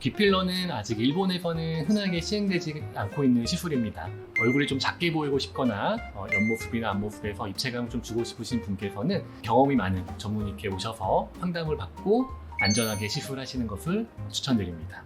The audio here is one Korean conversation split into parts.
귀필러는 아직 일본에서는 흔하게 시행되지 않고 있는 시술입니다. 얼굴이 좀 작게 보이고 싶거나 옆모습이나 앞모습에서 입체감을 좀 주고 싶으신 분께서는 경험이 많은 전문의께 오셔서 상담을 받고 안전하게 시술하시는 것을 추천드립니다.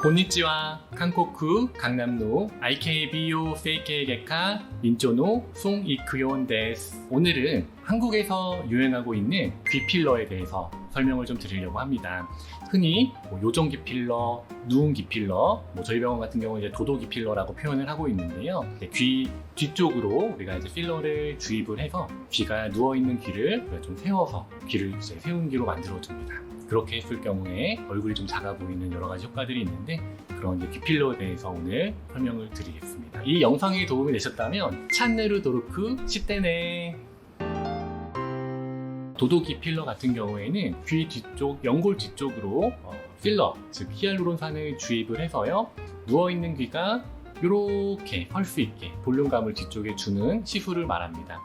곤니치와 한코쿠 강남노 IKBO 세이케이게카 인조노 송이크용 데스. 오늘은 한국에서 유행하고 있는 귀필러에 대해서 설명을 좀 드리려고 합니다. 흔히 요정 귀필러, 누운 귀필러, 저희 병원 같은 경우는 이제 도도 귀필러라고 표현을 하고 있는데요. 귀 뒤쪽으로 우리가 이제 필러를 주입을 해서 귀가 누워 있는 귀를 좀 세워서 귀를 이제 세운 귀로 만들어줍니다. 그렇게 했을 경우에 얼굴이 좀 작아 보이는 여러 가지 효과들이 있는데 그런 귀필러에 대해서 오늘 설명을 드리겠습니다. 이 영상이 도움이 되셨다면 찬네루 도르크 시대네. 도도 귀필러 같은 경우에는 귀 뒤쪽, 연골 뒤쪽으로 필러, 즉 히알루론산을 주입을 해서요. 누워있는 귀가 이렇게 설 수 있게 볼륨감을 뒤쪽에 주는 시술을 말합니다.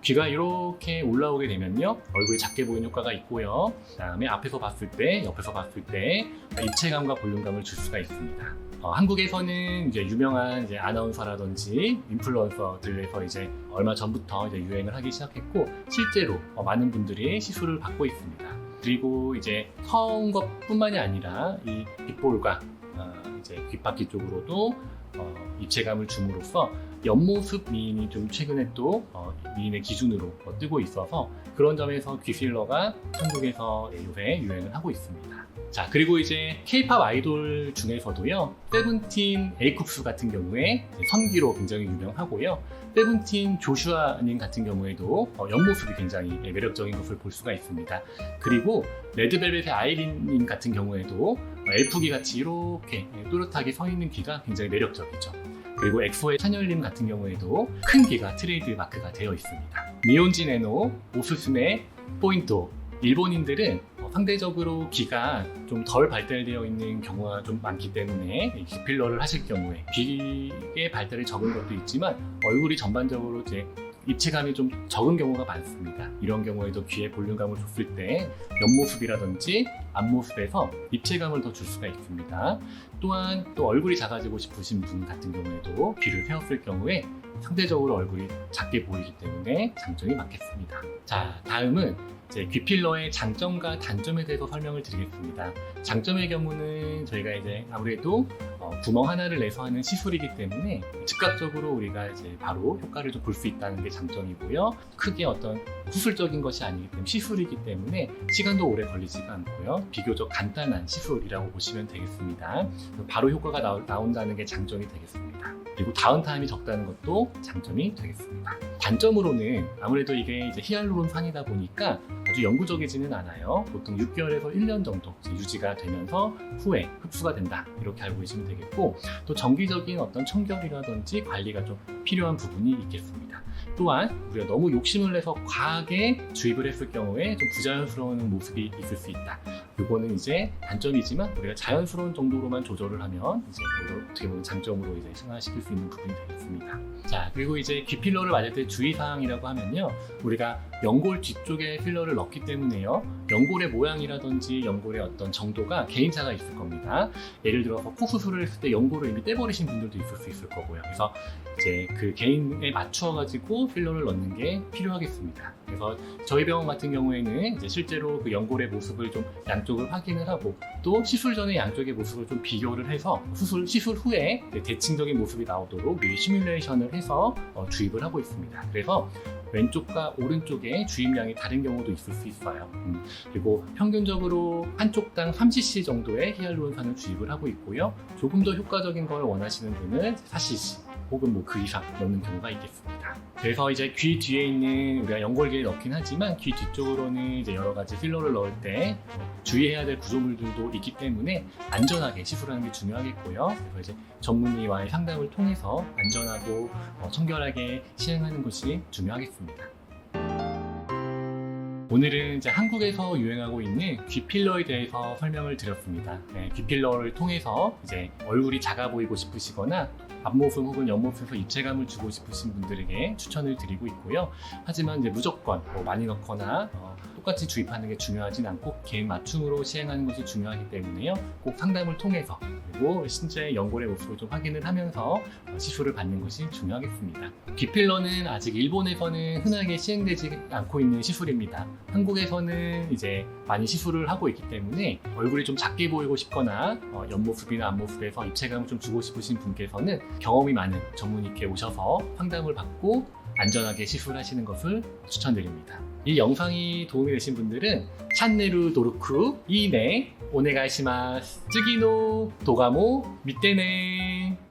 귀가 이렇게 올라오게 되면요 얼굴이 작게 보이는 효과가 있고요. 그 다음에 앞에서 봤을 때, 옆에서 봤을 때 입체감과 볼륨감을 줄 수가 있습니다. 한국에서는 이제 유명한 이제 아나운서라든지 인플루언서들에서 이제 얼마 전부터 이제 유행을 하기 시작했고 실제로 많은 분들이 시술을 받고 있습니다. 그리고 이제 선 것뿐만이 아니라 이 빗볼과 이제 귓바퀴 쪽으로도 입체감을 줌으로써 옆모습 미인이 좀 최근에 또 미인의 기준으로 뜨고 있어서 그런 점에서 귀필러가 한국에서 요새 유행을 하고 있습니다. 자, 그리고 이제 K-팝 아이돌 중에서도요 세븐틴 에이쿱스 같은 경우에 선기로 굉장히 유명하고요. 세븐틴 조슈아님 같은 경우에도 옆모습이 굉장히 매력적인 것을 볼 수가 있습니다. 그리고 레드벨벳의 아이린님 같은 경우에도 엘프귀 같이 이렇게 또렷하게 서 있는 귀가 굉장히 매력적이죠. 그리고 엑소의 찬열님 같은 경우에도 큰 귀가 트레이드 마크가 되어 있습니다. 미온진エの 오스스메 포인트. 일본인들은 상대적으로 귀가 좀 덜 발달되어 있는 경우가 좀 많기 때문에 귀필러를 하실 경우에 귀의 발달이 적은 것도 있지만 얼굴이 전반적으로 이제 입체감이 좀 적은 경우가 많습니다. 이런 경우에도 귀에 볼륨감을 줬을 때 옆모습이라든지 앞모습에서 입체감을 더 줄 수가 있습니다. 또한 또 얼굴이 작아지고 싶으신 분 같은 경우에도 귀를 세웠을 경우에 상대적으로 얼굴이 작게 보이기 때문에 장점이 많겠습니다. 자, 다음은 이제 귀필러의 장점과 단점에 대해서 설명을 드리겠습니다. 장점의 경우는 저희가 이제 아무래도 구멍 하나를 내서 하는 시술이기 때문에 즉각적으로 우리가 이제 바로 효과를 좀 볼 수 있다는 게 장점이고요. 크게 어떤 수술적인 것이 아니기 때문에 시술이기 때문에 시간도 오래 걸리지가 않고요. 비교적 간단한 시술이라고 보시면 되겠습니다. 바로 효과가 나온다는 게 장점이 되겠습니다. 그리고 다운타임이 적다는 것도 장점이 되겠습니다. 단점으로는 아무래도 이게 이제 히알루론산이다 보니까 아주 영구적이지는 않아요. 보통 6개월에서 1년 정도 유지가 되면서 후에 흡수가 된다 이렇게 알고 계시면 되겠고 또 정기적인 어떤 청결이라든지 관리가 좀 필요한 부분이 있겠습니다. 또한 우리가 너무 욕심을 내서 과하게 주입을 했을 경우에 좀 부자연스러운 모습이 있을 수 있다. 이거는 이제 단점이지만 우리가 자연스러운 정도로만 조절을 하면 이제 어떻게 보면 장점으로 이제 승화시킬 수 있는 부분이 되겠습니다. 자, 그리고 이제 귀필러를 맞을 때 주의사항이라고 하면요. 우리가 연골 뒤쪽에 필러를 넣기 때문에요. 연골의 모양이라든지 연골의 어떤 정도가 개인차가 있을 겁니다. 예를 들어서 코 수술을 했을 때 연골을 이미 떼버리신 분들도 있을 수 있을 거고요. 그래서 이제 그 개인에 맞추어가지고 필러를 넣는 게 필요하겠습니다. 그래서 저희 병원 같은 경우에는 이제 실제로 그 연골의 모습을 좀 양쪽을 확인을 하고 또 시술 전에 양쪽의 모습을 좀 비교를 해서 시술 후에 대칭적인 모습이 나오도록 미리 시뮬레이션을 해서 주입을 하고 있습니다. 그래서 왼쪽과 오른쪽에 주입량이 다른 경우도 있을 수 있어요. 그리고 평균적으로 한쪽당 3cc 정도의 히알루론산을 주입을 하고 있고요. 조금 더 효과적인 걸 원하시는 분은 4cc 혹은 뭐 그 이상 넣는 경우가 있겠습니다. 그래서 이제 귀 뒤에 있는 우리가 연골기에 넣긴 하지만 귀 뒤쪽으로는 이제 여러 가지 필러를 넣을 때 주의해야 될 구조물들도 있기 때문에 안전하게 시술하는 게 중요하겠고요. 그래서 이제 전문의와의 상담을 통해서 안전하고 청결하게 시행하는 것이 중요하겠습니다. 오늘은 이제 한국에서 유행하고 있는 귀필러에 대해서 설명을 드렸습니다. 귀필러를 통해서 이제 얼굴이 작아 보이고 싶으시거나 앞모습 혹은 옆모습에서 입체감을 주고 싶으신 분들에게 추천을 드리고 있고요. 하지만 이제 무조건 많이 넣거나 똑같이 주입하는 게 중요하진 않고 개인 맞춤으로 시행하는 것이 중요하기 때문에요. 꼭 상담을 통해서 그리고 신체 연골의 모습을 좀 확인을 하면서 시술을 받는 것이 중요하겠습니다. B필러는 아직 일본에서는 흔하게 시행되지 않고 있는 시술입니다. 한국에서는 이제 많이 시술을 하고 있기 때문에 얼굴이 좀 작게 보이고 싶거나 옆모습이나 앞모습에서 입체감을 좀 주고 싶으신 분께서는 경험이 많은 전문의께 오셔서 상담을 받고 안전하게 시술하시는 것을 추천드립니다. 이 영상이 도움이 되신 분들은 찬네루 도르쿠 이네 오네가이시마스 쯔기노 도가모 밑대네